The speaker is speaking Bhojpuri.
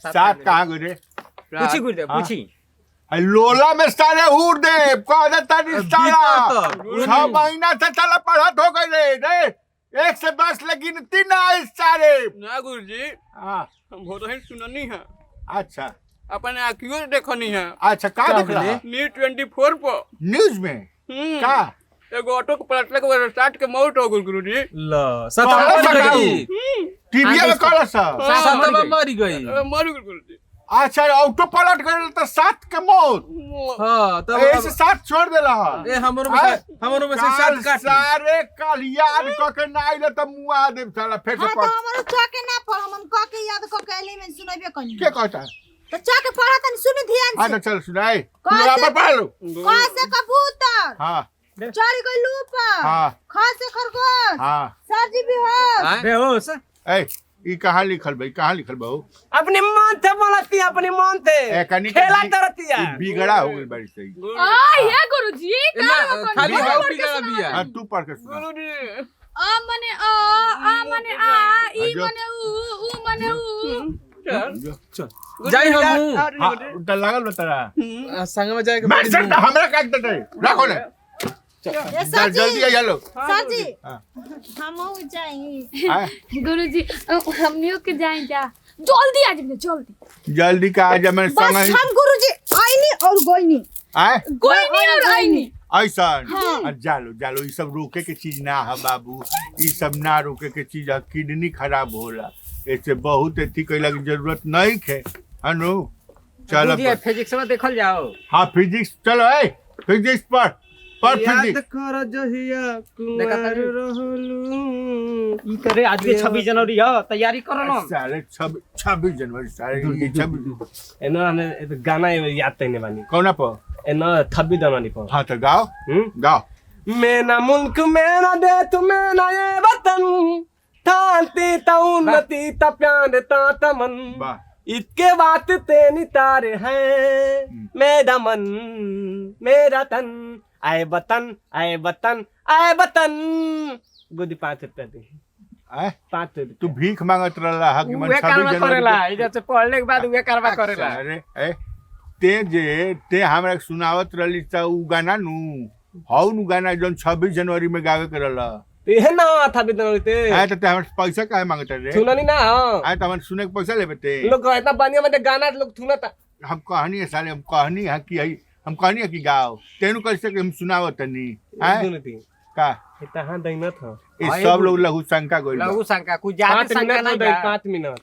सात कहाँ गए रे? पूछी गुरुदेव हाँ? पूछी। लोला में सारे हूर दे कह देता नहीं साला बीता 6 महीना से साला पढ़त हो गए रे 1 से 10 लगी तीन आए सारे ना गुरुजी हाँ हम बहुत ही सुननी है अच्छा अपने आँखियों से देखनी है अच्छा कहाँ देख रहा न्यूज 24 पर न्यूज में का एगो ऑटो के पलटने के वजह स्टार्ट के मौत हो गई गुरुजी ल सतवा मर गई। टीवी में कॉल सा सतवा मर गई। मर गई गुरुजी अच्छा ऑटो पलट गए तो 7 के मौत हां तब ऐसे 7 छोड़ देला ए हमरो में से 7 काट सारे काल याद क के ना आइले त मुआ देब साला फेर से हाँ तो पढ़ हमारे चौके ना पढ़ हम कह के याद कह के एलिमेंट सुनाबे कनी के कहता तो चौके पढ़ा तनी सुनी ध्यान हां से तो चल सुनाई कहाँ यहाँ से? पर पढ़ लो क से कबूतर हां चढ़ गई ऊपर हाँ। ख से खरगोश हां सरजी बेहोश बेहोश। ए ई कहां लिखल भाई कहां लिखल बहु अपने मन थे बोलती अपने मन थे ए कनी खेला तरतिया बिगड़ा हो गई बड़ी सही ये गुरुजी खाली हाउ बिगड़ा बिया। हां तू पढ़ के सुना गुरुजी आ मने आ मने आ ई मने ऊ मने ऊ जाई हम हां उल्टा लागल बतारा संग में जाए मैं सर हमरा काट दे रखो ले ए जल्दी आ लो सरजी हाँ। हम जाई हाँ? गुरुजी हमनियो के जाए जा जल्दी आ जाइए जल्दी जल्दी का आज मैं बस संग हम गुरुजी आईनी और गोईनी आए कोई नहीं और आईनी ऐसा जालो ये सब रोके के चीज ना है बाबू ये सब ना रोके के चीज है किडनी खराब होला ऐसे बहुत एथी कैला की जरूरत नहीं है अनु चलो गुरुजी फिजिक्स में देखल जाओ। हाँ फिजिक्स चलो ए फिजिक्स पढ़ याद फिजिक्स कर जहिया कुमार रहलू ई करे आज के 26 जनवरी है तैयारी करो ना। सारे 26 जनवरी सारे ये 26 एना हमें गाना याद तैने बानी कौन पर एना 26 जनवरी पर हाँ तो गाओ गाओ मेरा मुल्क मेरा देश मेरा ये वतन थांती ता उन्नति ता प्यार ता तमन वाह इसके बात तेनी तारे हैं मेरा मन मेरा तन आए वतन आए वतन आए वतन गुदी 5 रुपया दी आए 5 रुपया तू भीख मांगत रहला हा कि मन उहे 26 करवा जनवरी करेला के- इधर से पढ़ने के बाद उहे करवा करेला। अरे ए ते हमरा के सुनावत रहली त उ गाना नु हौ नु गाना जोन 26 जनवरी में गावे के रहला ये ना था जनवरी ते आए त हमर पैसा काहे मांगत रे सुननी ना हाँ आए त हमर सुने के पैसा लेबे ते लोग इतना बढ़िया में गाना लोग सुना था हम कहानी है साले हम कहानी है कि है हम कहानी है कि गाओ तेनु कैसे कि हम सुनावत नहीं आए सुनी थी का इतना दैना था ये सब लोग लघु शंका गोइल बा। लघु शंका कुछ ज्यादा 5 शंका मिनट नहीं दे बा। 5 मिनट